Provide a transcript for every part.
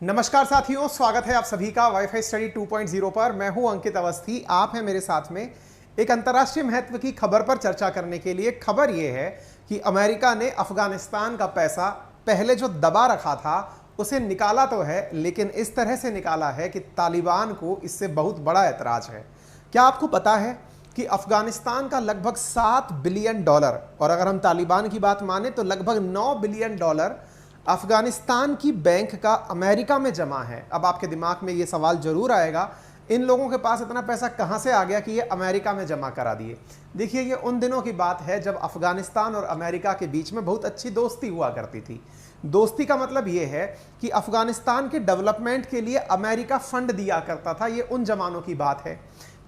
नमस्कार साथियों, स्वागत है आप सभी का वाईफाई स्टडी 2.0 पर। मैं हूं अंकित अवस्थी, आप हैं मेरे साथ में। एक अंतर्राष्ट्रीय महत्व की खबर पर चर्चा करने के लिए। खबर यह है कि अमेरिका ने अफगानिस्तान का पैसा पहले जो दबा रखा था उसे निकाला तो है, लेकिन इस तरह से निकाला है कि तालिबान को इससे बहुत बड़ा ऐतराज है। क्या आपको पता है कि अफगानिस्तान का लगभग $7 बिलियन, और अगर हम तालिबान की बात माने तो लगभग $9 बिलियन अफगानिस्तान की बैंक का अमेरिका में जमा है। अब आपके दिमाग में ये सवाल जरूर आएगा, इन लोगों के पास इतना पैसा कहां से आ गया कि ये अमेरिका में जमा करा दिए। देखिए, ये उन दिनों की बात है जब अफगानिस्तान और अमेरिका के बीच में बहुत अच्छी दोस्ती हुआ करती थी। दोस्ती का मतलब ये है कि अफगानिस्तान के डेवलपमेंट के लिए अमेरिका फंड दिया करता था। ये उन जमानों की बात है।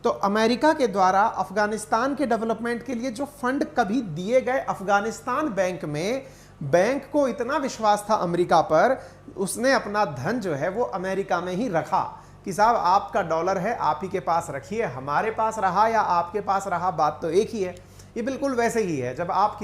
तो अमेरिका के द्वारा अफगानिस्तान के डेवलपमेंट के लिए जो फंड कभी दिए गए अफगानिस्तान बैंक में, बैंक को इतना विश्वास था अमेरिका पर, उसने अपना धन जो है वो अमेरिका में ही रखा कि साहब आपका डॉलर है, आप ही के पास रखिए। हमारे पास रहा या आपके पास रहा, बात तो एक ही है। ये बिल्कुल वैसे ही है जब आप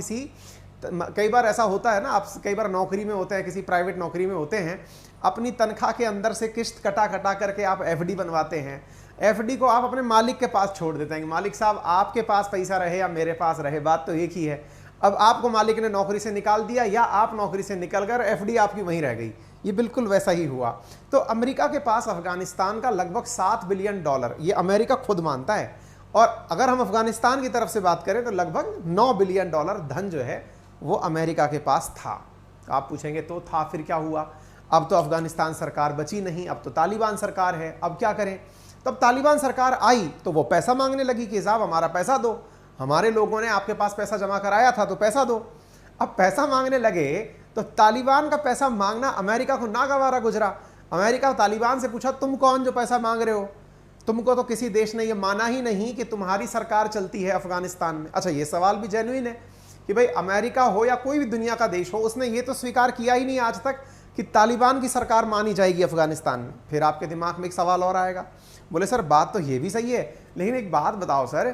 कई बार ऐसा होता है ना, आप कई बार नौकरी में होते हैं, किसी प्राइवेट नौकरी में होते हैं, अपनी तनख्वाह के अंदर से किस्त कटा कटा करके आप एफडी बनवाते हैं। एफडी को आप अपने मालिक के पास छोड़ देते हैं कि मालिक साहब आपके पास पैसा रहे या मेरे पास रहे, बात तो एक ही है। अब आपको मालिक ने नौकरी से निकाल दिया या आप नौकरी से निकल गए, एफडी आपकी वहीं रह गई। ये बिल्कुल वैसा ही हुआ। तो अमेरिका के पास अफगानिस्तान का लगभग $7 बिलियन, ये अमेरिका खुद मानता है। और अगर हम अफगानिस्तान की तरफ से बात करें तो लगभग $9 बिलियन धन जो है वो अमेरिका के पास था। आप पूछेंगे तो था फिर क्या हुआ? अब तो अफगानिस्तान सरकार बची नहीं, अब तो तालिबान सरकार है, अब क्या करें? तब तालिबान सरकार आई तो वो पैसा मांगने लगी कि साहब हमारा पैसा दो, हमारे लोगों ने आपके पास पैसा जमा कराया था तो पैसा दो। अब पैसा मांगने लगे तो तालिबान का पैसा मांगना अमेरिका को नागवारा गुजरा। अमेरिका तालिबान से पूछा, तुम कौन जो पैसा मांग रहे हो? तुमको तो किसी देश ने यह माना ही नहीं कि तुम्हारी सरकार चलती है अफगानिस्तान में। अच्छा, ये सवाल भी जेन्युइन है कि भाई अमेरिका हो या कोई भी दुनिया का देश हो, उसने ये तो स्वीकार किया ही नहीं आज तक कि तालिबान की सरकार मानी जाएगी अफगानिस्तान में। फिर आपके दिमाग में एक सवाल और आएगा, बोले सर बात तो ये भी सही है, लेकिन एक बात बताओ सर,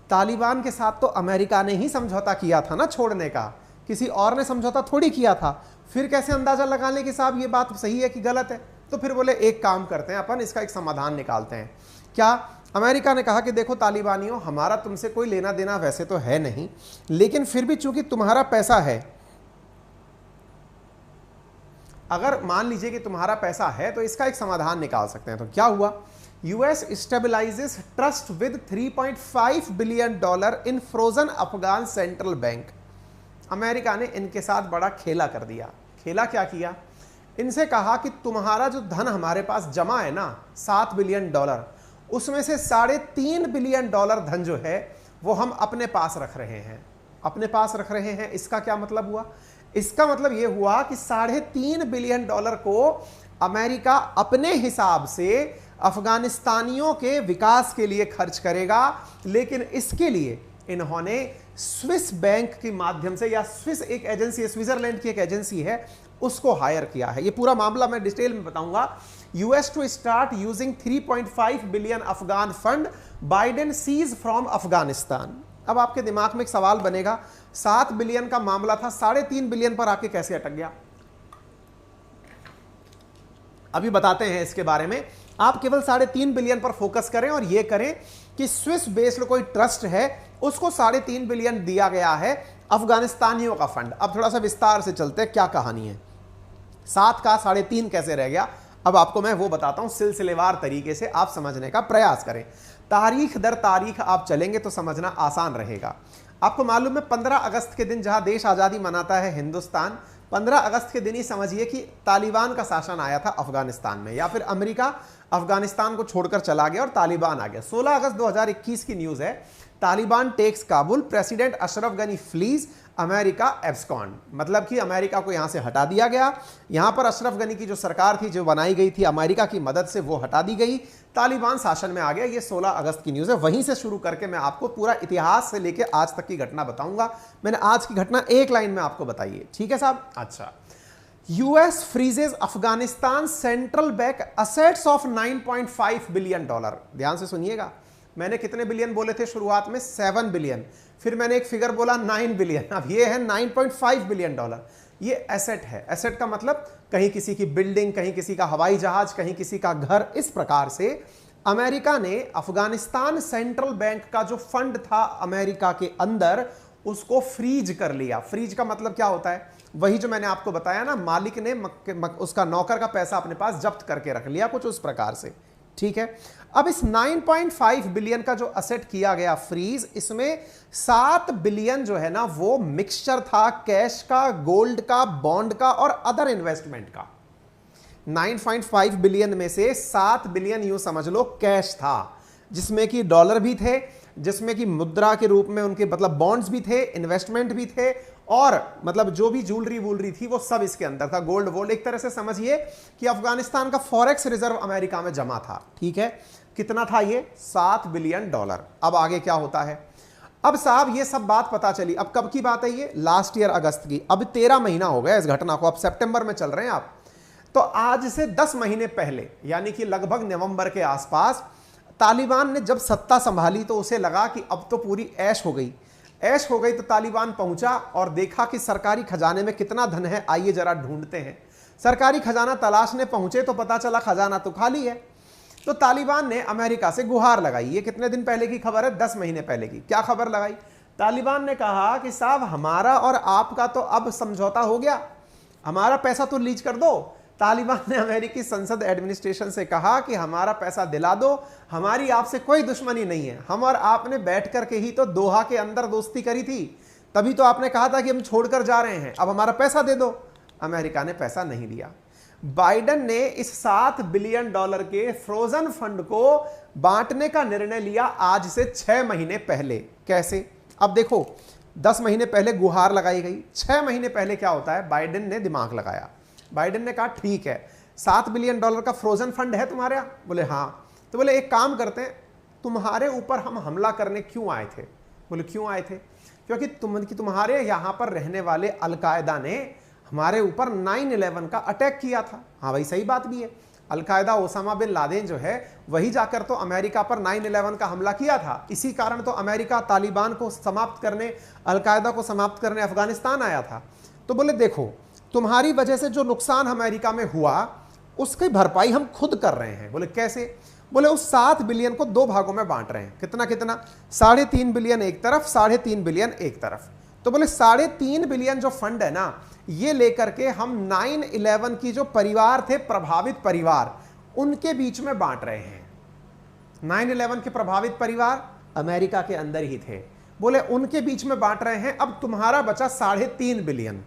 तालिबान के साथ तो अमेरिका ने ही समझौता किया था ना छोड़ने का, किसी और ने समझौता थोड़ी किया था। फिर कैसे अंदाजा लगा लें कि साहब ये बात सही है कि गलत है? तो फिर बोले एक काम करते हैं, अपन इसका एक समाधान निकालते हैं। क्या? अमेरिका ने कहा कि देखो तालिबानियों, हमारा तुमसे कोई लेना देना वैसे तो है नहीं, लेकिन फिर भी चूंकि तुम्हारा पैसा है, अगर मान लीजिए कि तुम्हारा पैसा है तो इसका एक समाधान निकाल सकते हैं। तो क्या हुआ? US stabilises trust with $3.5 billion in frozen Afghan central bank. America ने इनके साथ बड़ा खेला कर दिया। खेला क्या किया? इनसे कहा कि तुम्हारा जो धन हमारे पास जमा है ना $7 बिलियन, उसमें से $3.5 बिलियन धन जो है वो हम अपने पास रख रहे हैं। अपने पास रख रहे हैं, इसका क्या मतलब हुआ? इसका मतलब यह हुआ कि $3.5 बिलियन को अमेरिका अपने हिसाब से अफगानिस्तानियों के विकास के लिए खर्च करेगा, लेकिन इसके लिए इन्होंने स्विस बैंक के माध्यम से, या स्विस एक एजेंसी है, स्विट्जरलैंड की एक एजेंसी है, उसको हायर किया है। ये पूरा मामला मैं डिटेल में बताऊंगा। US to start using 3.5 billion Afghan fund, Biden seize from Afghanistan. अब आपके दिमाग में एक सवाल बनेगा, 7 बिलियन का मामला था, $3.5 बिलियन पर आके कैसे अटक गया? अभी बताते हैं इसके बारे में। आप केवल $3.5 बिलियन पर फोकस करें और यह करें कि स्विस बेस्ड कोई ट्रस्ट है, उसको $3.5 बिलियन दिया गया है, अफगानिस्तानियों का फंड। अब थोड़ा सा विस्तार से चलते हैं, क्या कहानी है, 7 का 3.5 कैसे रह गया? अब आपको मैं वो बताता हूं, सिलसिलेवार तरीके से आप समझने का प्रयास करें। तारीख दर तारीख आप चलेंगे तो समझना आसान रहेगा। आपको मालूम है 15 अगस्त के दिन जहां देश आजादी मनाता है हिंदुस्तान, 15 अगस्त के दिन ही समझिए कि तालिबान का शासन आया था अफगानिस्तान में, या फिर अमेरिका अफगानिस्तान को छोड़कर चला गया और तालिबान आ गया। 16 अगस्त 2021 की न्यूज है, Taliban takes Kabul, president Ashraf Ghani flees, America abscond. मतलब कि अमेरिका को यहां से हटा दिया गया। यहां पर अशरफ गनी की जो सरकार थी, जो बनाई गई थी अमेरिका की मदद से, वो हटा दी गई, तालिबान शासन में आ गया। ये 16 अगस्त की न्यूज है। वहीं से शुरू करके मैं आपको पूरा इतिहास से लेकर आज तक की घटना बताऊंगा। मैंने आज की घटना एक लाइन में आपको बताई है, ठीक है साहब? अच्छा, US फ्रीजेज Afghanistan central bank assets of $9.5 billion. ध्यान से सुनिएगा, मैंने कितने बिलियन बोले थे शुरुआत में? 7 बिलियन। फिर मैंने एक फिगर बोला 9 बिलियन, अब ये है $9.5 बिलियन। ये एसेट है। एसेट का मतलब कहीं किसी की बिल्डिंग, कहीं किसी का हवाई जहाज, कहीं किसी का घर। इस प्रकार से अमेरिका ने अफगानिस्तान सेंट्रल बैंक का जो फंड था अमेरिका के अंदर, उसको फ्रीज कर लिया। फ्रीज का मतलब क्या होता है? वही जो मैंने आपको बताया ना, मालिक ने उसका नौकर का पैसा अपने पास जब्त करके रख लिया, कुछ उस प्रकार से। ठीक है, अब इस 9.5 बिलियन का जो असेट किया गया फ्रीज, इसमें 7 बिलियन जो है ना वो मिक्सचर था कैश का, गोल्ड का, बॉन्ड का और अदर इन्वेस्टमेंट का। 9.5 बिलियन में से 7 बिलियन यूं समझ लो कैश था, जिसमें कि डॉलर भी थे, जिसमें कि मुद्रा के रूप में उनके मतलब बॉन्ड्स भी थे, इन्वेस्टमेंट भी थे, और मतलब जो भी ज्वेलरी वूलरी थी वो सब इसके अंदर था, गोल्ड वोल्ड। एक तरह से समझिए कि अफगानिस्तान का फॉरेक्स रिजर्व अमेरिका में जमा था। ठीक है, कितना था ये? 7 बिलियन डॉलर। अब आगे क्या होता है? अब साहब ये सब बात पता चली, अब कब की बात है ये? लास्ट ईयर अगस्त की। अब 13 महीना हो गया इस घटना को, अब सितंबर में चल रहे हैं आप। तो आज से 10 महीने पहले, यानी कि लगभग नवंबर के आसपास, तालिबान ने जब सत्ता संभाली तो उसे लगा कि अब तो पूरी ऐश हो गई। ऐश हो गई तो तालिबान पहुंचा और देखा कि सरकारी खजाने में कितना धन है, आइए जरा ढूंढते हैं। सरकारी खजाना तलाशने पहुंचे तो पता चला खजाना तो खाली है। तो तालिबान ने अमेरिका से गुहार लगाई। ये कितने दिन पहले की खबर है? 10 महीने पहले की। क्या खबर लगाई? तालिबान ने कहा कि साहब हमारा और आपका तो अब समझौता हो गया, हमारा पैसा तो लीज कर दो। तालिबान ने अमेरिकी संसद एडमिनिस्ट्रेशन से कहा कि हमारा पैसा दिला दो, हमारी आपसे कोई दुश्मनी नहीं है, हम और आपने बैठ करके ही तो दोहा के अंदर दोस्ती करी थी, तभी तो आपने कहा था कि हम छोड़कर जा रहे हैं, अब हमारा पैसा दे दो। अमेरिका ने पैसा नहीं दिया। बाइडेन ने इस 7 बिलियन डॉलर के फ्रोजन फंड को बांटने का निर्णय लिया आज से 6 महीने पहले। कैसे? अब देखो, 10 महीने पहले गुहार लगाई गई, 6 महीने पहले क्या होता है? बाइडेन ने दिमाग लगाया। बाइडेन ने कहा ठीक है, 7 बिलियन डॉलर का फ्रोजन फंड है तुम्हारे यहाँ? बोले हाँ। तो बोले एक काम करते हैं, तुम्हारे ऊपर हम हमला करने क्यों आए थे? बोले क्यों आए थे? क्योंकि तुम्हारे यहाँ पर रहने वाले अलकायदा ने हमारे ऊपर 9/11 का अटैक किया था। हाँ भाई, सही बात भी है। अलकायदा, ओसामा बिन लादेन जो है वही जाकर तो अमेरिका पर 9/11 का हमला किया था। इसी कारण तो अमेरिका तालिबान को समाप्त करने, अलकायदा को समाप्त करने अफगानिस्तान आया था। तो बोले देखो, तुम्हारी वजह से जो नुकसान अमेरिका में हुआ उसकी भरपाई हम खुद कर रहे हैं। बोले कैसे? बोले उस 7 बिलियन को 2 भागों में बांट रहे हैं। कितना कितना? 3.5 बिलियन एक तरफ, 3.5 बिलियन एक तरफ। तो बोले 3.5 बिलियन जो फंड है ना, ये लेकर के हम 9/11 की जो परिवार थे, प्रभावित परिवार, उनके बीच में बांट रहे हैं। 9/11 के प्रभावित परिवार अमेरिका के अंदर ही थे, बोले उनके बीच में बांट रहे हैं। अब तुम्हारा बचा 3.5 बिलियन।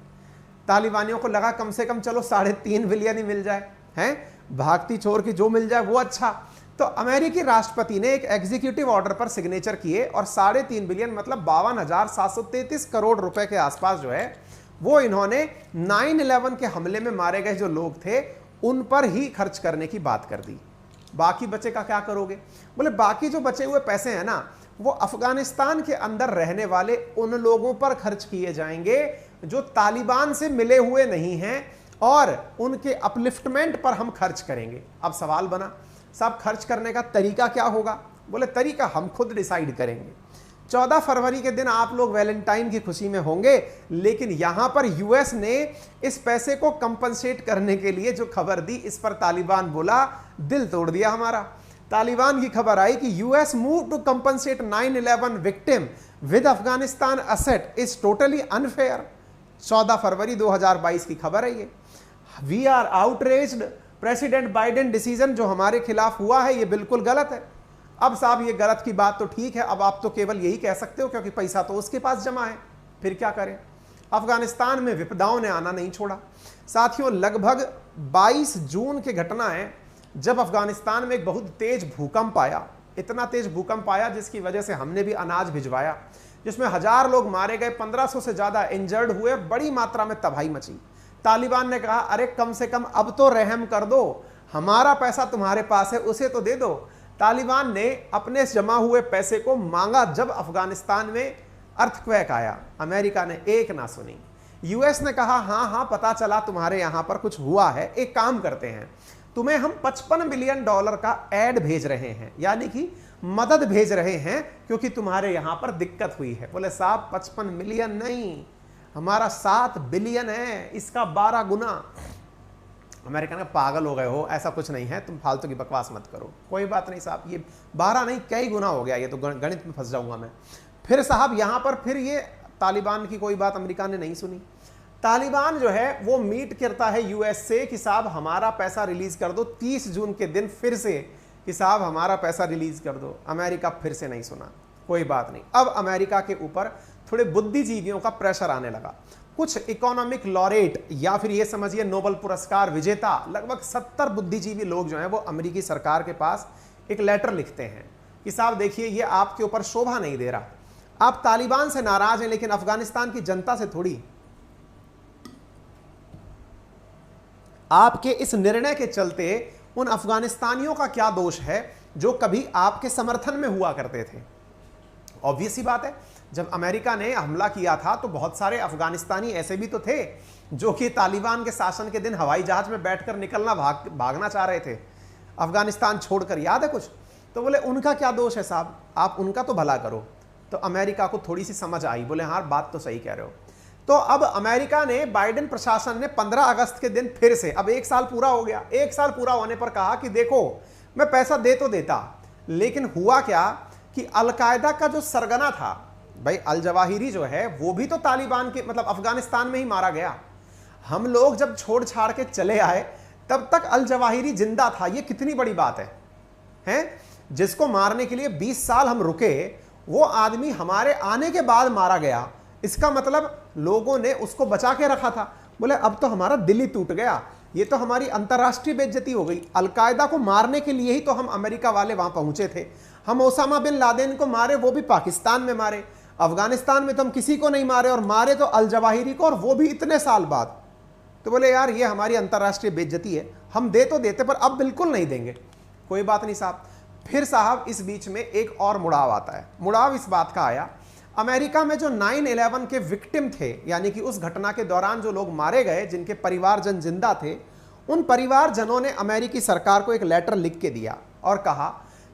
तालिबानियों को लगा कम से कम चलो 3.5 बिलियन ही मिल जाए, हैं? भागती चोर की जो मिल जाए वो अच्छा। तो अमेरिकी राष्ट्रपति ने एक एग्जीक्यूटिव ऑर्डर पर सिग्नेचर किए और 3.5 बिलियन मतलब 52,733 करोड़ रुपए के आसपास जो है वो इन्होंने 9/11 के हमले में मारे गए जो लोग थे उन पर ही खर्च करने की बात कर दी। बाकी बचे का क्या करोगे? बोले बाकी जो बचे हुए पैसे हैं ना, वो अफगानिस्तान के अंदर रहने वाले उन लोगों पर खर्च किए जाएंगे जो तालिबान से मिले हुए नहीं हैं, और उनके अपलिफ्टमेंट पर हम खर्च करेंगे। अब सवाल बना, साहब खर्च करने का तरीका क्या होगा? बोले तरीका हम खुद डिसाइड करेंगे। 14 फरवरी के दिन आप लोग वैलेंटाइन की खुशी में होंगे, लेकिन यहां पर यूएस ने इस पैसे को कंपनसेट करने के लिए जो खबर दी, इस पर तालिबान बोला दिल तोड़ दिया हमारा। तालिबान की खबर आई कि US move to compensate 9/11 victim with Afghanistan asset is totally unfair. 14 फरवरी 2022 की खबर है ये। We are outraged, president Biden decision जो हमारे खिलाफ हुआ है ये बिल्कुल गलत है। अब साहब ये गलत की बात तो ठीक है, अब आप तो केवल यही कह सकते हो क्योंकि पैसा तो उसके पास जमा है, फिर क्या करें? अफगानिस्तान में विपदाओं ने आना नहीं छोड़ा। साथियों, लगभग 22 जून की घटना है जब अफगानिस्तान में एक बहुत तेज भूकंप आया। इतना तेज भूकंप आया जिसकी वजह से हमने भी अनाज भिजवाया, जिसमें 1000 लोग मारे गए, 1500 से ज्यादा इंजर्ड हुए, बड़ी मात्रा में तबाही मची। तालिबान ने कहा अरे कम से कम अब तो रहम कर दो, हमारा पैसा तुम्हारे पास है उसे तो दे दो। तालिबान ने अपने जमा हुए पैसे को मांगा जब अफगानिस्तान में अर्थक्वेक आया। अमेरिका ने एक ना सुनी। यूएस ने कहा हाँ हाँ पता चला तुम्हारे यहां पर कुछ हुआ है, एक काम करते हैं, तुम्हें हम $55 बिलियन का एड भेज रहे हैं, यानी कि मदद भेज रहे हैं क्योंकि तुम्हारे यहां पर दिक्कत हुई है। बोले साहब 55 मिलियन नहीं, हमारा 7 बिलियन है, इसका 12 गुना। अमेरिकन का पागल हो गए हो, ऐसा कुछ नहीं है, तुम फालतू की बकवास मत करो। कोई बात नहीं साहब, ये 12 नहीं कई गुना हो गया, ये तो गणित में फंस जाऊंगा मैं। फिर साहब यहां पर फिर ये तालिबान की कोई बात अमेरिका ने नहीं सुनी। तालिबान जो है वो मीट करता है यूएस से कि साहब हमारा पैसा रिलीज कर दो 30 जून के दिन, फिर से कि साहब हमारा पैसा रिलीज कर दो। अमेरिका फिर से नहीं सुना। कोई बात नहीं, अब अमेरिका के ऊपर थोड़े बुद्धिजीवियों का प्रेशर आने लगा। कुछ इकोनॉमिक लॉरेट या फिर ये समझिए नोबेल पुरस्कार विजेता लगभग 70 बुद्धिजीवी लोग जो हैं वो अमेरिकी सरकार के पास एक लेटर लिखते हैं कि साहब देखिए ये आपके ऊपर शोभा नहीं दे रहा, आप तालिबान से नाराज हैं लेकिन अफगानिस्तान की जनता से थोड़ी। आपके इस निर्णय के चलते उन अफगानिस्तानियों का क्या दोष है जो कभी आपके समर्थन में हुआ करते थे। ऑब्वियस सी बात है, जब अमेरिका ने हमला किया था तो बहुत सारे अफगानिस्तानी ऐसे भी तो थे जो कि तालिबान के शासन के दिन हवाई जहाज में बैठकर निकलना भागना चाह रहे थे अफगानिस्तान छोड़कर, याद है कुछ? तो बोले उनका क्या दोष है साहब, आप उनका तो भला करो। तो अमेरिका को थोड़ी सी समझ आई, बोले हाँ बात तो सही कह रहे हो। तो अब अमेरिका ने, बाइडेन प्रशासन ने 15 अगस्त के दिन फिर से, अब 1 साल पूरा हो गया, 1 साल पूरा होने पर कहा कि देखो मैं पैसा दे तो देता, लेकिन हुआ क्या कि अलकायदा का जो सरगना था भाई अल जवाहिरी जो है वो भी तो तालिबान के मतलब अफगानिस्तान में ही मारा गया। हम लोग जब छोड़ छाड़ के चले आए तब तक अल जवाहिरी जिंदा था, ये कितनी बड़ी बात है, हैं? जिसको मारने के लिए 20 साल हम रुके, वो आदमी हमारे आने के बाद मारा गया। इसका मतलब लोगों ने उसको बचा के रखा था। बोले अब तो हमारा दिल ही टूट गया, ये तो हमारी अंतर्राष्ट्रीय बेइज्जती हो गई। अलकायदा को मारने के लिए ही तो हम अमेरिका वाले वहां पहुंचे थे। हम ओसामा बिन लादेन को मारे, वो भी पाकिस्तान में मारे। अफगानिस्तान में तो हम किसी को नहीं मारे, और मारे तो अल जवाहिरी को, और वो भी इतने साल बाद। तो बोले यार ये हमारी अंतर्राष्ट्रीय बेइज्जती है, हम दे तो देते पर अब बिल्कुल नहीं देंगे। कोई बात नहीं साहब। फिर साहब इस बीच में एक और मुड़ाव आता है। मुड़ाव इस बात का आया, अमेरिका में जो 9/11 के विक्टिम थे, यानी कि उस घटना के दौरान जो लोग मारे गए जिनके परिवारजन जिंदा थे, उन परिवारजनों ने अमेरिकी सरकार को एक लेटर लिख के दिया और कहा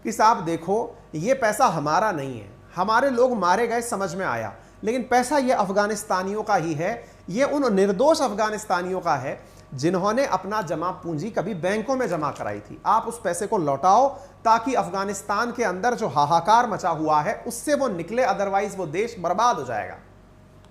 कि साहब देखो ये पैसा हमारा नहीं है, हमारे लोग मारे गए समझ में आया, लेकिन पैसा ये अफगानिस्तानियों का ही है, ये उन निर्दोष अफगानिस्तानियों का है जिन्होंने अपना जमा पूंजी कभी बैंकों में जमा कराई थी। आप उस पैसे को लौटाओ ताकि अफगानिस्तान के अंदर जो हाहाकार मचा हुआ है उससे वो निकले, अदरवाइज वो देश बर्बाद हो जाएगा।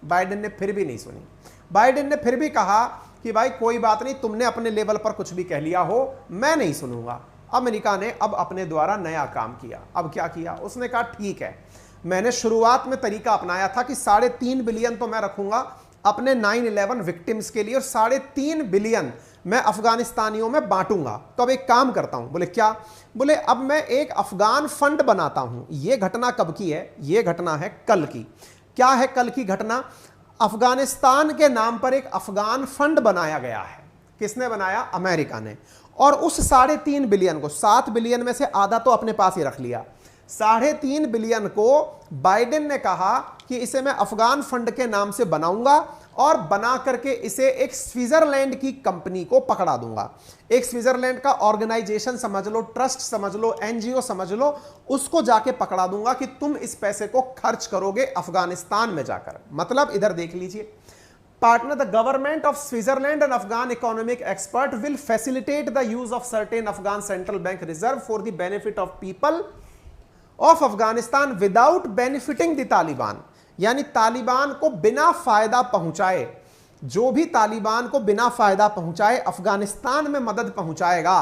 बाइडेन ने फिर भी नहीं सुनी। बाइडेन ने फिर भी कहा कि भाई कोई बात नहीं, तुमने अपने लेवल पर कुछ भी कह लिया हो, मैं नहीं सुनूंगा। अमेरिका ने अब अपने द्वारा नया काम किया। अब क्या किया? उसने कहा ठीक है, मैंने शुरुआत में तरीका अपनाया था कि 3.5 बिलियन तो मैं रखूंगा अपने 9/11 विक्टिम्स के लिए और 3.5 बिलियन मैं अफगानिस्तानियों में बांटूंगा। तो अब एक काम करता हूं। बोले क्या? बोले अब मैं एक अफगान फंड बनाता हूं। यह घटना कब की है? यह घटना है कल की। क्या है कल की घटना? अफगानिस्तान के नाम पर एक अफगान फंड बनाया गया है। किसने बनाया? अमेरिका ने। और उस 3.5 बिलियन को, 7 बिलियन में से आधा तो अपने पास ही रख लिया, 3.5 बिलियन को बाइडेन ने कहा कि इसे मैं अफगान फंड के नाम से बनाऊंगा और बना करके इसे एक स्विट्जरलैंड की कंपनी को पकड़ा दूंगा। एक स्विट्जरलैंड का ऑर्गेनाइजेशन समझ लो, ट्रस्ट समझ लो, एनजीओ समझ लो, उसको जाके पकड़ा दूंगा कि तुम इस पैसे को खर्च करोगे अफगानिस्तान में जाकर। मतलब इधर देख लीजिए, partner the government of Switzerland and Afghan economic expert will facilitate the use of certain Afghan central bank reserve for the benefit of people of Afghanistan without benefiting the Taliban। यानी तालिबान को बिना फायदा पहुंचाए, जो भी तालिबान को बिना फायदा पहुंचाए अफगानिस्तान में मदद पहुंचाएगा,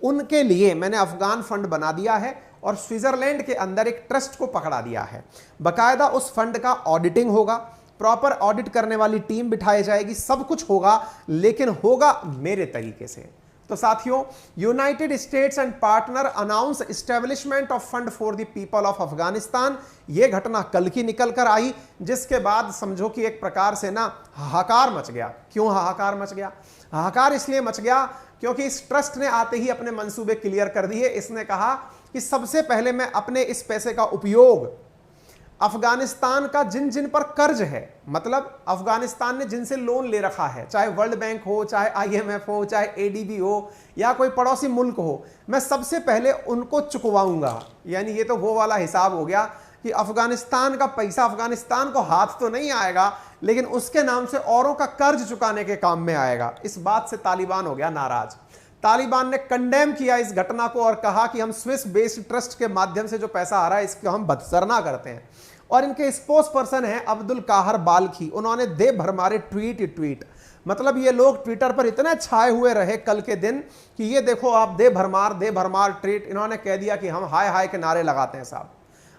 उनके लिए मैंने अफगान फंड बना दिया है और स्विट्जरलैंड के अंदर एक ट्रस्ट को पकड़ा दिया है। बकायदा उस फंड का ऑडिटिंग होगा, प्रॉपर ऑडिट करने वाली टीम बिठाई जाएगी, सब कुछ होगा, लेकिन होगा मेरे तरीके से। तो साथियों, United states and partner announce establishment of fund for the people of Afghanistan. यह घटना कल की निकल कर आई, जिसके बाद समझो कि एक प्रकार से ना हाहाकार मच गया। क्यों हाहाकार मच गया? हाहाकार इसलिए मच गया क्योंकि इस ट्रस्ट ने आते ही अपने मंसूबे क्लियर कर दिए। इसने कहा कि सबसे पहले मैं अपने इस पैसे का उपयोग अफगानिस्तान का जिन जिन पर कर्ज है, मतलब अफगानिस्तान ने जिनसे लोन ले रखा है, चाहे वर्ल्ड बैंक हो, चाहे IMF हो, चाहे ADB हो, या कोई पड़ोसी मुल्क हो, मैं सबसे पहले उनको चुकवाऊंगा। यानी ये तो वो वाला हिसाब हो गया कि अफगानिस्तान का पैसा अफगानिस्तान को हाथ तो नहीं आएगा, लेकिन उसके नाम से औरों का कर्ज चुकाने के काम में आएगा। इस बात से तालिबान हो गया नाराज। तालिबान ने कंडेम किया इस घटना को और कहा कि हम स्विस बेस्ड ट्रस्ट के माध्यम से जो पैसा आ रहा है इसको हम बदसरना करते हैं। और इनके स्पोक्स पर्सन है अब्दुल काहर बाल्खी, उन्होंने दे भरमारे ट्वीट मतलब ये लोग ट्विटर पर इतने छाए हुए रहे कल के दिन कि ये देखो आप दे भरमार ट्वीट। इन्होंने कह दिया कि हम हाय हाय के नारे लगाते हैं। साहब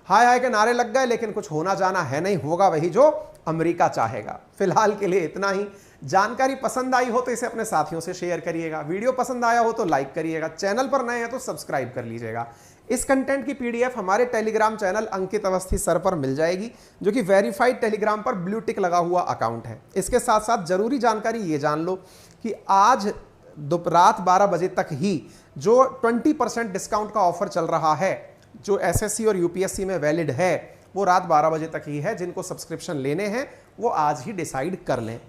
हाय हाय के नारे लग गए, लेकिन कुछ होना जाना है नहीं, होगा वही जो अमेरिका चाहेगा। फिलहाल के लिए इतना ही। जानकारी पसंद आई हो तो इसे अपने साथियों से शेयर करिएगा, वीडियो पसंद आया हो तो लाइक करिएगा, चैनल पर नए हैं तो सब्सक्राइब कर लीजिएगा। इस कंटेंट की पीडीएफ हमारे टेलीग्राम चैनल अंकित अवस्थी सर पर मिल जाएगी, जो कि वेरीफाइड टेलीग्राम पर ब्लू टिक लगा हुआ अकाउंट है। इसके साथ साथ जरूरी जानकारी ये जान लो कि आज रात 12 बजे तक ही जो 20% डिस्काउंट का ऑफर चल रहा है, जो एसएससी और यूपीएससी में वैलिड है, वो रात 12 बजे तक ही है। जिनको सब्सक्रिप्शन लेने हैं वो आज ही डिसाइड कर लें।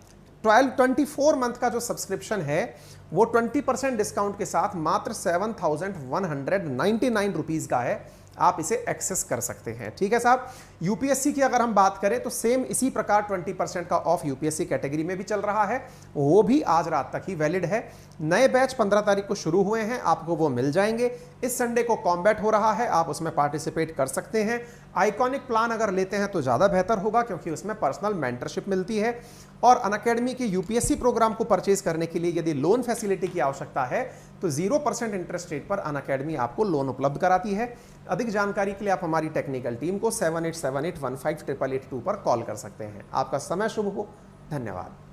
24 मंथ का जो सब्सक्रिप्शन है वो 20% डिस्काउंट के साथ मात्र 7,199 रुपीज का है। आप इसे एक्सेस कर सकते हैं। ठीक है साहब। यूपीएससी की अगर हम बात करें तो सेम इसी प्रकार 20% का ऑफ यूपीएससी कैटेगरी में भी चल रहा है, वो भी आज रात तक ही वैलिड है। नए बैच 15 तारीख को शुरू हुए हैं, आपको वो मिल जाएंगे। इस संडे को कॉम्बैट हो रहा है, आप उसमें पार्टिसिपेट कर सकते हैं। आइकॉनिक प्लान अगर लेते हैं तो ज़्यादा बेहतर होगा, क्योंकि उसमें पर्सनल मेंटरशिप मिलती है। और अनअकैडमी के यूपीएससी प्रोग्राम को परचेज करने के लिए यदि लोन फैसिलिटी की आवश्यकता है तो 0% इंटरेस्ट रेट पर अनअकैडमी आपको लोन उपलब्ध कराती है। अधिक जानकारी के लिए आप हमारी टेक्निकल टीम को 7878158882 पर कॉल कर सकते हैं। आपका समय शुभ हो। धन्यवाद।